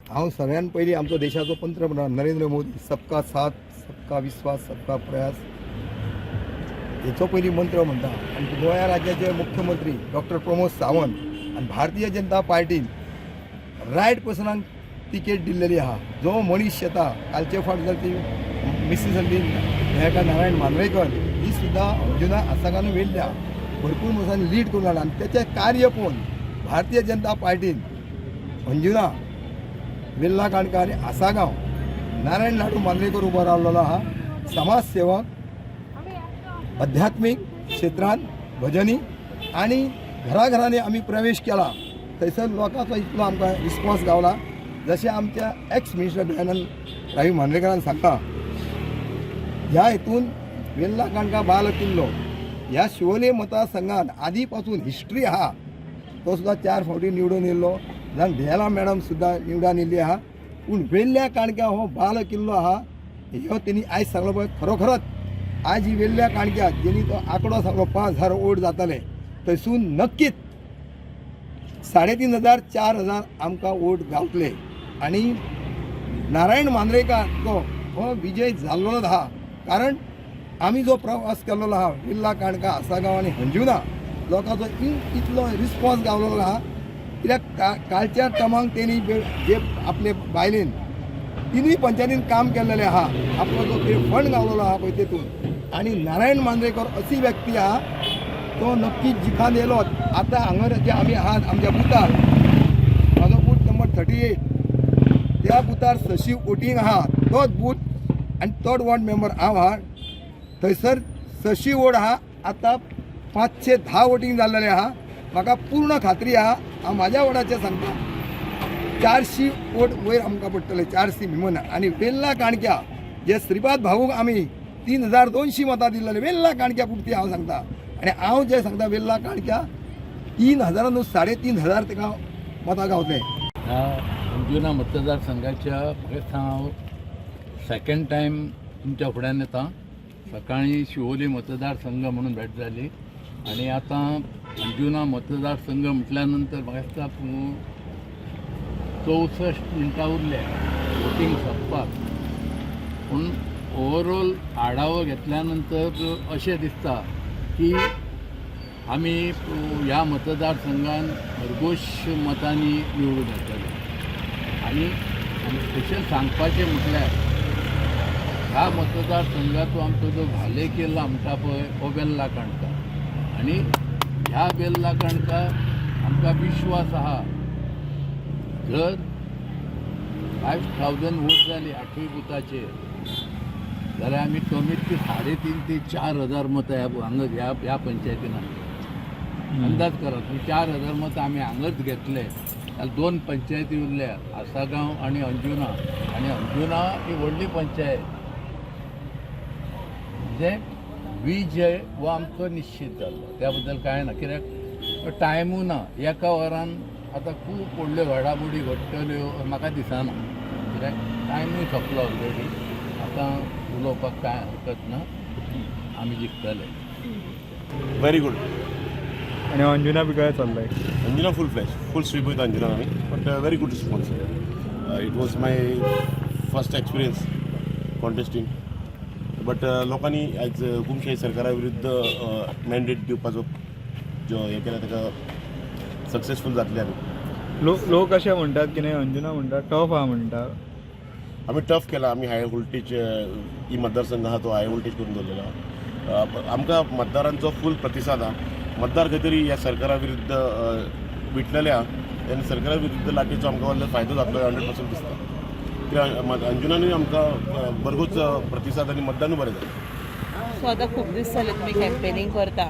हांव सगळ्यान पयलीं आमचो देशाचो पंतप्रधान नरेंद्र मोदी सबका साथ सबका विश्वास सबका प्रयास हेचो पयलीं मंत्र म्हणटा आनी गोंया राज्याचे मुख्यमंत्री डॉक्टर प्रमोद सावंत आनी भारतीय जनता पार्टीन रायट पर्सनाक तिकेट दिल्लेली आहा. जो मनीस येता कालचे फावट जर ती मिसीस मेळका नारायण मांद्रेकर ही सुद्दां अर्जुना आसागान वेल्ल्या भरपूर वर्सांनी लीड करून हाडला आनी तेचें कार्य पळोवन भारतीय जनता पार्टीन अंजुना वेल्ला काणका आनी आसागांव नारायण नाडू मांद्रेकर उबो रावलेलो आहा. समाज सेवक आध्यात्मीक क्षेत्रांत भजनी आनी घराघरांनी आमी प्रवेश केला. थंयसर लोकांचो इतलो आमकां रिस्पॉन्स गावला. जशें आमच्या एक्स मिनिस्टर दयानंद रावी मांद्रेकरान सांगता ह्या हितून वेल्ला काणका बाल किल्लो ह्या शिवोले मतदारसंघात आदी पासून हिस्ट्री आहा. तो सुद्दां 4 फावटी निवडून येयल्लो. जावन दयाला मॅडम सुद्दां निवडून येयल्ली आहा. पूण वेल्ल्या काणक्या हो बाल किल्लो आहा ह्यो तेणी आयज सांगलो पळय खरोखरच आज ही वेल्ल्या काणक्या जेणी तो आंकडो सांगलो 5000 वोट जाताले थंयसून नक्कीच 3500 4000 आमकां वोट गावतले आनी नारायण मांद्रेकर हो विजय जाल्लो आहा. कारण आमी जो प्रवास केल्लो आहा वेल्ला काणका आसागांव आनी अंजुना लोकांचो इतलो रिस्पॉन्स गावलेलो आहा. कित्याक कालच्या टर्माक तेणी जे आपले बायलेन तिनूय पंचायतीन काम केल्लेलें आहा. आपलो जो फंड गावलेलो आहा पळय तेतून आनी नारायण मांद्रेकर अशी व्यक्ती आहा तो नक्कीच जिखान येयलो. आतां हांगा जे आमी आहात आमच्या बुथार म्हाजो बूथ नंबर 38 त्या बुथार 600 वोटींग आहा. तोच बूथ आनी थर्ड वॉर्ड मेंबर हांव आहा. थंयसर 600 वोट आहा. आतां 510 वोटींग जाल्लेलें आहा. म्हाका पूर्ण खात्री आहा हांव म्हाज्या वोटाचें सांगता 400 वोट वयर आमकां पडटले 400 भिमन. आनी वेल्ला काणक्या जे श्रीपाद भाऊक आमी 3200 मतां दिल्लेले वेल्ला काणक्या पुरती हांव सांगता. आनी हांव जें सांगता वेल्ला काणक्या 3000 न्हू 3500 ताका मतां गावतले. ह्या अंजुना मतदारसंघाच्या प्रयत्न हांव सेकंड टायम तुमच्या फुड्यान येता. सकाळीं शिवोली मतदारसंघ म्हणून भेट जाली आनी आतां अंजुना मतदारसंघ म्हटल्या नंतर म्हाका दिसता 64 मिनटां उरले वोटींग सोंपपाक. पूण ओवरऑल आढावो घेतल्या नंतर अशें दिसता की आमी ह्या मतदारसंघान भरघोश मतांनी निवडून येतले. आनी स्पेशल सांगपाचें म्हटल्यार ह्या मतदारसंघाचो आमचो जो भाले किल्ला म्हणटा पळय हो वेल्ला काणका. आनी ह्या वेल्ला काणका आमकां विश्वास आहा जर 5000 वोट जाली 8 बुथाचेर जाल्यार आमी कमीत की 3.5 ते 4000 मतां ह्या पंचायतीन अंदाज करात. 4000 मतां आमी हांगाच घेतले जाल्यार 2 पंचायती उरल्या आसागांव आनी अंजुना. आनी अंजुना ही व्हडली पंचायत म्हणजे विजय हो आमचो निश्चित जाल्लो. त्या बद्दल कांय ना. कित्याक टायमूय ना. एका वरान आतां खूब व्हडल्यो घडामोडी घडटल्यो म्हाका दिसना. कित्याक टायमूय सोंपलो ऑलरेडी. आतां उलोवपाक कांय हरकत ना. आमी जिखतले. Very good. आणि अंजुना बी काय चाललंय? Anjuna full sweep with Anjuna आमी but very good response. It was my first experience contesting but लोकांनी आयज हुकुमशाही सरकारा विरुद्ध मॅन्डेट दिवपाचो जो हें केला ताका सक्सेसफूल जातले आमी. लोक अशें म्हणटात की नाही अंजुना म्हणटा टफ आहा म्हणटा. आमी टफ केला. आमी हाय वोल्टेज ही मतदारसंघ आहा तो हाय वोल्टेज करून दवरलेलो आहा. आमकां मतदारांचो फूल प्रतिसाद आहा. मतदार खंय तरी ह्या सरकारा विरुद्ध विटलेले आहा तेन्ना सरकारा विरुद्ध लाटीचो आमकां व्हडलो फायदो जातलो 100% दिसता. कित्याक अंजुनानूय आमकां भरपूर प्रतिसाद आनी मतदानूय बरें जालें. सो आतां खूब दीस जाले तुमी कॅम्पेनींग करता.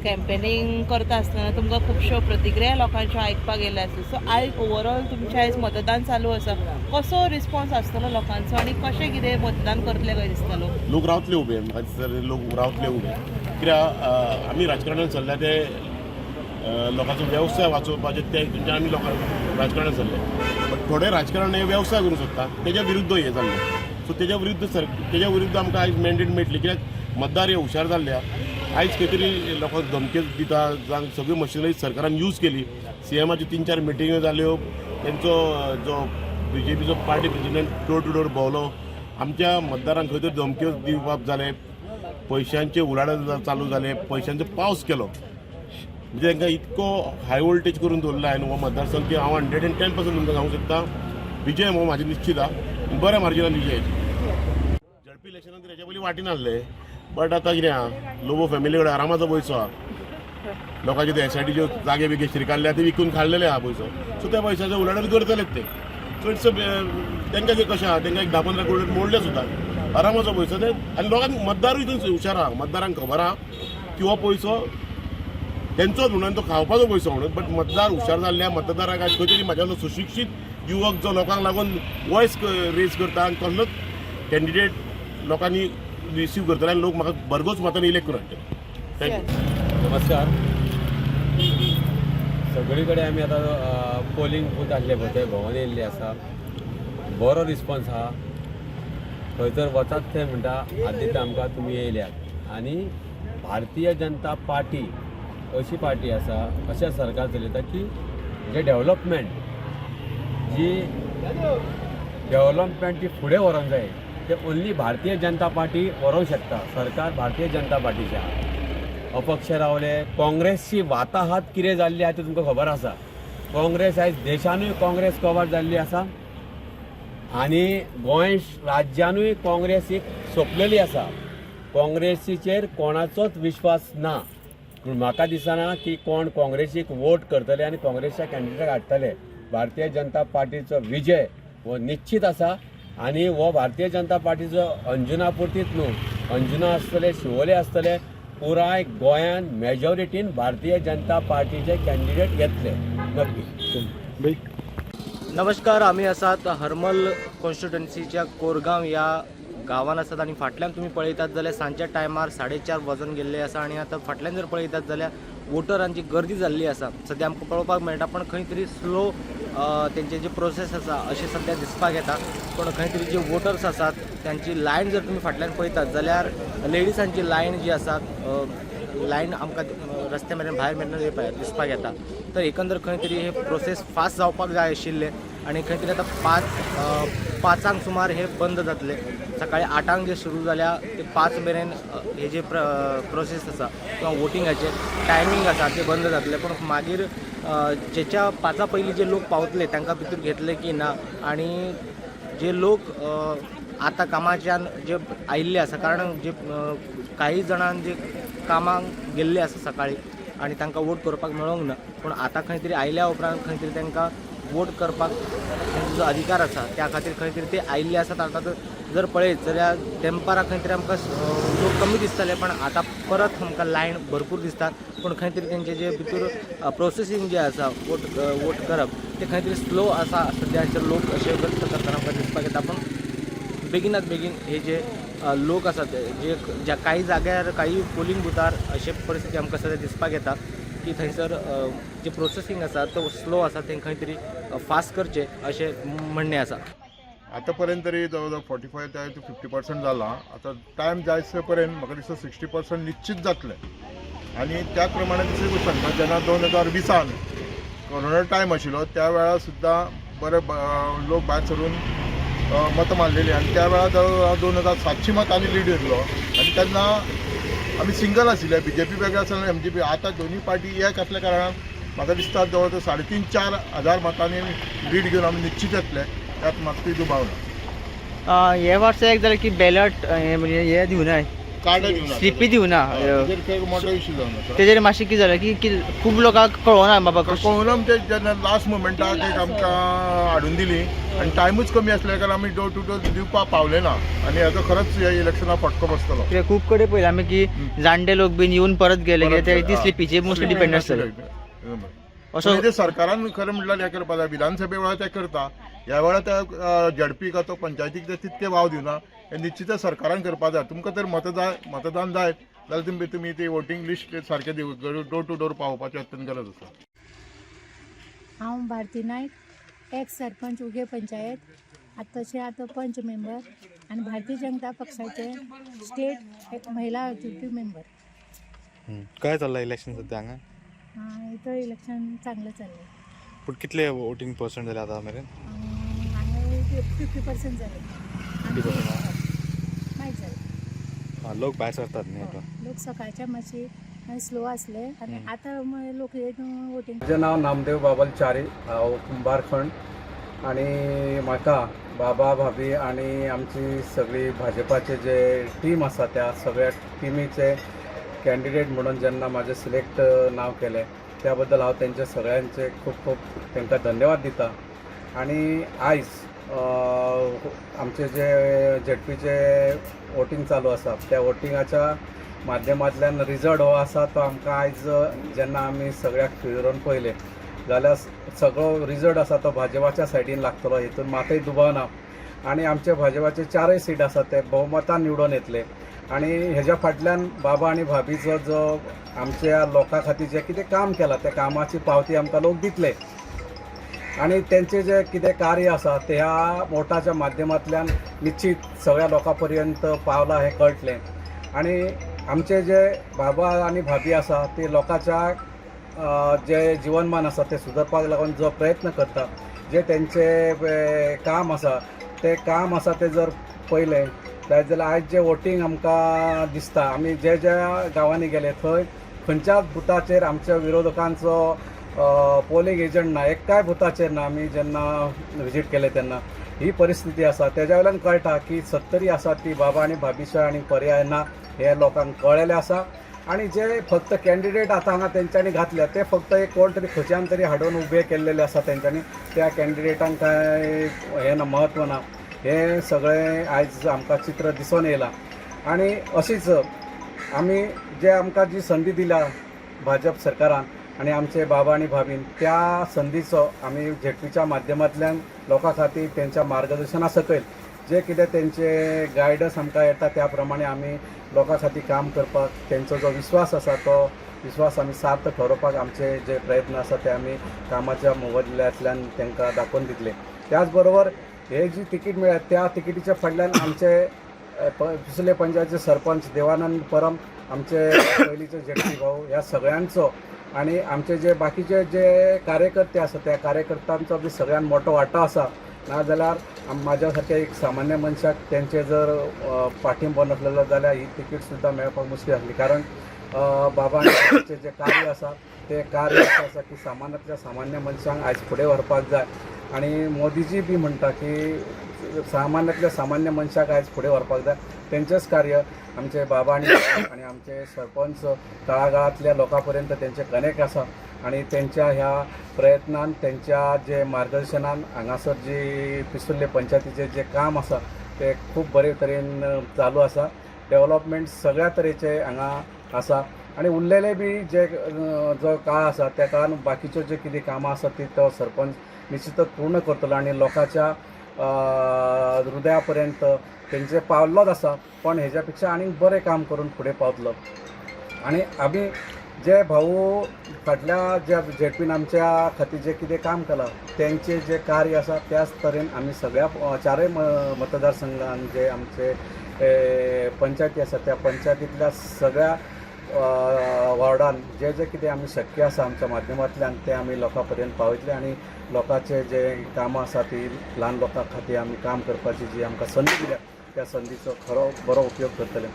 कॅम्पेनींग करता आसतना तुमकां खुबश्यो प्रतिक्रिया लोकांच्यो आयकपाक येयल्यो आसा. सो आयज ओवरऑल तुमचें आयज मतदान चालू आसा. कसो रिस्पॉन्स आसतलो लोकांचो आनी कशें कितें मतदान करतले कशें दिसतलो? लोक रावतले उबे. म्हाका दिसता लोक रावतले उबे. कित्याक आमी राजकारणांत सरल्या ते लोकांचो वेवसाय वाचोवपाचे ते आमी लोकांक राजकारणांत सरले. बट थोडे राजकारण हे वेवसाय करूंक सोदता तेज्या विरुद्ध हे जाल्ले. सो तेज्या विरुद्ध आमकां आयज मॅन्डेट मेळटली. कित्याक मतदार हे हुशार जाल्ले आयज खंय तरी लोकांक धमके दिता जावं सगळी मशिनरी सरकारान यूज केली. CMाच्यो 3-4 मिटिंग्यो जाल्यो. तेंचो जो BJPचो party president door to door भोंवलो, आमच्या मतदारांक खंय तरी धमक्यो दिवप जाले, पयशांचे उलाढाल चालू जाले, पयशांचो पावस केलो. म्हणजे तांकां इतको हाय वोल्टेज करून दवरला हांवें हो मतदारसंघ की हांव 110% तुमकां सांगूंक शकता विजय हो म्हाजे निश्चित आहा, बऱ्या मार्जिनान विजय. झडपी इलेक्शनान तर हेच्या पयलीं वाटेन आहले, बट आतां कितें आहा, लोबो फॅमिली कडेन आरामाचो पयसो आहा, लोकांचे ते SITच्यो जागे बिगे शिरकाल्ल्या ते विकून काडलेले आहा पयसो, सो त्या पयशाचो उलाढाल करतलेच ते. सो इट्स तांकां जे कशें आहा, तांकां एक 10-15 करोड मोडले सुद्दां आरामाचो पयसो ते. आनी लोकांक मतदारूय तितून हुशार आहा, मतदारांक खबर आहा की हो पयसो तेंचोच म्हणून तो खावपाचो पयसो म्हणून. बट मतदार हुशार जाल्ल्या मतदाराक आज खंय तरी म्हाज्यालो सुशिक्षीत युवक जो लोकांक लागून वॉयस रेज करता आनी तसलोच कॅन्डिडेट लोकांनी रिसीव करतले आनी लोक म्हाका भरघोस मतांनी इलेक्ट करून हाडटले. थँक्यू. नमस्कार. सगळे कडेन आमी आतां पोलिंग बूथ आहले पळय ते भोंवून येयल्ले आसा. बरो रिस्पॉन्स आहा. खंय जर वचात थंय म्हणटा आदीं आमकां तुमी येयल्यात. आनी भारतीय जनता पार्टी अशी पार्टी आसा, अशें सरकार चलयता की जे डेव्हलपमेंट जी फुडें व्हरोंक जाय ते ओन्ली भारतीय जनता पार्टी व्हरोंक शकता. सरकार भारतीय जनता पार्टीचे आहा. अपक्ष रावले, काँग्रेसची वाताहात कितें जाल्ली आहा ती तुमकां खबर आसा. काँग्रेस आयज देशानूय काँग्रेस कवर जाल्ली आसा आनी गोंय राज्यानूय काँग्रेस एक सोंपलेली आसा. काँग्रेसीचेर कोणाचोच विश्वास ना. पूण म्हाका दिसना की कोण काँग्रेसीक वोट करतले आनी काँग्रेसच्या कॅन्डिडेटाक हाडटले. भारतीय जनता पार्टीचो विजय हो निश्चित आसा. आनी हो भारतीय जनता पार्टीचो अंजुना पुरतीच न्हू, अंजुना आसतले, शिवोले आसतले, पुराय गोंयान मेजॉरिटीन भारतीय जनता पार्टीचे कॅन्डिडेट येतले नक्की. नमस्कार. आम्ही आसात हरमल कॉन्स्टिट्युएन्सीच्या कोरगांव ह्या गांवान आसात आनी फाटल्यान तुमी पळयतात जाल्यार सांजच्या टायमार 4:30 वाजून गेल्ले आसा आनी आतां फाटल्यान जर पळयतात जाल्यार वोटरांची गर्दी जाल्ली आसा. सद्या आमकां पळोवपाक मेळटा पण खंय तरी स्लो तेंचे जे प्रोसेस आसा अशें सद्या दिसपाक येता. पण खंय तरी जे वोटर्स आसात त्यांची लायन जर तुमी फाटल्यान पळयतात जाल्यार लेडीजांची लायन जी आसा लायन आमकां रस्त्या मेरेन भायर मेरेन दिसपाक येता. तर एकंदर खंय तरी हे प्रोसेस फास्ट जावपाक जाय आशिल्ले आनी खंय तरी आतां 5:00 सुमार हे बंद जातले. सकाळी 8:00 जे सुरू जाल्या ते 5 मेरेन हे जे प्रोसेस आसा किंवा वोटिंगाचे टायमींग आसा ते बंद जातले. पण मागीर जेच्या 5:00 पयलीं जे लोक पावतले तांकां भितर घेतले की ना. आनी जे लोक आतां कामाच्यान जे आयिल्ले आसा कारण जे काही जाणांक जे कामाक गेल्ले आसा सकाळी आनी तांकां वोट करपाक मेळोंक ना. पूण आतां खंय तरी आयल्या उपरांत खंय तरी तांकां वोट करपाक तांचो जो अधिकार आसा त्या खातीर खंय तरी ते आयिल्ले आसात. आतां जर पळयत जाल्यार तेंपारा खंय तरी आमकां लोक कमी दिसताले पण आतां परत आमकां लायन भरपूर दिसतात. पूण खंय तरी तेंचे जे भितर प्रोसेसींग जे आसा वोट करप ते खंय तरी स्लो आसा. सद्याचे लोक अशे व्यक्त करतना आमकां दिसपाक येता. पण बेगिनात बेगीन हे जे लोक आसात जे ज्या काही जाग्यार काही पोलिंग बुथार अशी परिस्थिती आमकां सद्या दिसपाक येता की थंयसर जे प्रोसेसींग आसा तो स्लो आसा ते खंय तरी फास्ट करचे अशें म्हणणें आसा. आतापर्यंत तरी जवळजवळ 45 to 50% जाला. आता टायम जायचे पर्यंत म्हाका दिसता 60% निश्चित जातले. आणि त्याच प्रमाणे दुसरी सांगता जेन्ना 2020 कोरोना टायम आशिल्लो त्या वेळार सुद्दां बरे लोक भायर सरून मतां मारलेली आनी त्या वेळार जवळ 2700 मतांनी लीड येयल्लो. आनी तेन्ना आमी सिंगल आशिल्ले, BJP वेगळे आसा आनी MGP. आतां दोनी पार्टी एक आसल्या कारणान म्हाका दिसता जवळ 3,500-4 हजार मतांनी लीड घेवन आमी निश्चित येतले. त्यात मात्तूय दुबाव ना. हे वर्सा एक जालें की बॅलट म्हणजे हे दिवना कार्ड स्लिपी दिवना. मोठो इश्यू जावन तेजेर मातशें कितें जालें की खूब लोकांक कळोना बाबा कळून म्हणजे जेन्ना लास्ट मोमेंटाक एक आमकां हाडून दिली आनी टायमूच कमी आसल्या कारण आमी डोर टू डोर दिवपाक पावले ना आनी हाजो खरोच ह्या इलेक्शनाक फटको बसतलो. खूब कडेन पळयलां आमी की जाणटे लोक बीन येवन परत गेले ते ती स्लिपीचेर मोस्टली डिपेंड आसतले. असो सरकारान खरें म्हटल्यार हें करपा जाय. विधानसभे वेळार ते करता, ह्या वेळार त्या झडपी का तो पंचायतीक ते तितके वाव दिवना. हे निश्चित सरकारान करपा जाय. तुमकां तर मतदान जाय जाल्यार तुमी ती वोटींग लिस्ट सारकें डोर टू डोर पावोवपाचें अत्यंत गरज आसा. हांव भारती नायक, एक्स सरपंच उगे पंचायत, आतां पंच मेंबर आनी भारतीय जनता पक्षाचे स्टेट एक महिला एक्झिक्युटिव्ह मेंबर. काय चाललं इलेक्शन सध्या हांगा? इथं इलेक्शन चांगलं चाललंय. पूण कितले वोटींग पर्संट जाले आतां मेरेन? हांगा 50% जाले माहीत जालें. लोक भायर सरतात न्ही आता. लोक सकाळच्या मातशी स्लो आसले आनी आतां लोक वोटींग. म्हजें नांव नामदेव बाबल च्यारी, हांव कुंभारखंड आनी म्हाका बाबा भाभी आनी आमची सगळी भाजपाचे जे टीम आसा त्या सगळ्या टिमीचे कॅन्डिडेट म्हणून जेन्ना म्हजें सिलेक्ट नांव केलें त्या बद्दल हांव तेंचे सगळ्यांचे खूब खूब तांकां धन्यवाद दिता. आनी आयज आमचे जे झेडपीचे वोटींग चालू आसा त्या वोटिंगाच्या माध्यमांतल्यान रिजल्ट हो आसा तो आमकां आयज जेन्ना आमी सगळ्याक फिरून पळयले जाल्यार सगळो रिजल्ट आसा तो भाजपाच्या सायडीन लागतलो, हितून मातूय दुबाव ना. आनी आमचे भाजपाचे 4 सीट आसा ते भोवमतान निवडून येतले. आनी हेज्या फाटल्यान बाबा आनी भाभीचो जो आमच्या लोकां खातीर जें कितें काम केलां त्या कामाची पावती आमकां लोक दितले. आनी तेंचें जें कितें कार्य आसा ते ह्या वोटाच्या माध्यमांतल्यान निश्चित सगळ्या लोकां पर्यंत पावलां हें कळटलें. आनी आमचे जे बाबा आनी भाभी आसा ते लोकांच्या जे जीवनमान आसा ते सुदारपाक लागून जो प्रयत्न करता, जे तेंचे काम आसा ते जर पळयलें जाल्यार आयज जे वोटींग आमकां दिसता, आमी ज्या गांवांनी गेले थंय खंयच्याच बुथाचेर आमच्या विरोधकांचो पोलिंग एजंट ना, एक्काय बुथाचेर ना. आमी जेन्ना विजीट केले तेन्ना ही परिस्थिती आसा. तेज्या वयल्यान कळटा की सत्तरी आसा ती बाबा आनी भाभीशिवाय आनी पर्याय ना हे लोकांक कळलेलें आसा. आनी जे फक्त कॅन्डिडेट आतां हांगा तेंच्यांनी घातल्या ते फक्त एक कोण तरी खंयच्यान तरी हाडून उबे केल्लेले आसा तेंच्यांनी. त्या कॅन्डिडेटांक कांय हें ना, महत्व ना. हे सगळें आयज आमकां चित्र दिसून येयलां. आनी अशीच आमी जे आमकां जी संदी दिल्या भाजप सरकारान आनी आमचे बाबा आनी भाभीन त्या संदीचो आमी झेडपीच्या माध्यमांतल्यान लोकां खातीर तेंच्या मार्गदर्शना सकयल जे कितें तेंचे गायडन्स आमकां येता त्या प्रमाणे आमी लोकां खातीर काम करपाक तेंचो जो विश्वास आसा तो विश्वास आमी सार्थ ठरोवपाक आमचे जे प्रयत्न आसा ते आमी कामाच्या मोबदल्यातल्यान तांकां दाखोवन दितले. त्याच बरोबर हे जी तिकीट मेळ्ळ्या त्या तिकीटीच्या फाटल्यान आमचे पिसले पंचायतचे सरपंच देवानंद परम, आमचे पयलींचे झेडपी भाऊ ह्या सगळ्यांचो आनी आमचे जे बाकीचे जे कार्यकर्ते आसा त्या कार्यकर्त्यांचो बी सगळ्यान मोठो वांटो आसा. नाजाल्यार म्हाज्या सारक्या एक सामान्य मनशाक तेंचे जर पाठिंबो नासलेलो जाल्यार ही तिकीट सुद्दां मेळपाक मुश्कील आसली. कारण बाबा आनी भाभीचें जें कार्य आसा तें कार्य अशें आसा की सामान्यांतल्या सामान्य मनशांक आयज फुडें व्हरपाक जाय. आनी मोदीजी बी म्हणटा की सामान्यांतल्या सामान्य मनशाक आयज फुडें व्हरपाक जाय. तेंचेंच कार्य आमचे बाबा आनी आमचे सरपंच तळागाळांतल्या लोकां पर्यंत तेंचें कनेक्ट आसा. आनी तेंच्या ह्या प्रयत्नान तेंच्या जे मार्गदर्शनान हांगासर जी पिसुल्ले पंचायतीचें जें काम आसा तें खूब बरे तरेन चालू आसा. डेवलॉपमेंट सगळ्या तरेचे हांगा आसा. आनी उरलेले बी जे जो काळ आसा त्या काळान बाकीच्यो जे कितें कामां आसा ती तो सरपंच निश्चितच पूर्ण करतलो आनी लोकांच्या हृदया पर्यंत तेंचे पावल्लोच आसा. पण हेज्या पेक्षा आनीक बरें काम करून फुडें पावतलो. आनी आमी जे भाऊ फाटल्या ज्या झेडपीन आमच्या खातीर जे कितें काम केलां तेंचे जे कार्य आसा त्याच तरेन आमी सगळ्या 4 मतदारसंघान जे आमचे पंचायती आसा त्या पंचायतींतल्या सगळ्या वॉर्डान जे कितें आमी शक्य आसा आमच्या माध्यमांतल्यान ते आमी लोकां पर्यंत पावयतले. आनी लोकांचे जे कामां आसा ती ल्हान लोकां खातीर आमी काम करपाची जी आमकां संदी दिल्या त्या संदीचो खरो बरो उपयोग करतले.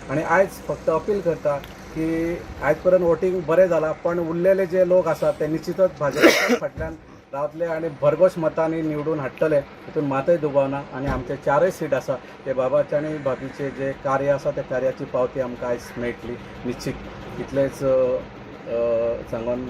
आनी आयज फक्त अपील करता की आयज पर्यंत वोटींग बरें जालां पण उरलेले जे लोक आसा ते निश्चितच भाजपाच्या फाटल्यान रावतले आनी भरघोस मतांनी निवडून हाडटले. हितून मातय दुबाव ना. आनी आमचे 4 सीट आसा ते बाबाचे आनी भाभीचे जे कार्य आसा त्या कार्याची पावती आमकां आयज मेळटली निश्चित. इतलेंच सांगून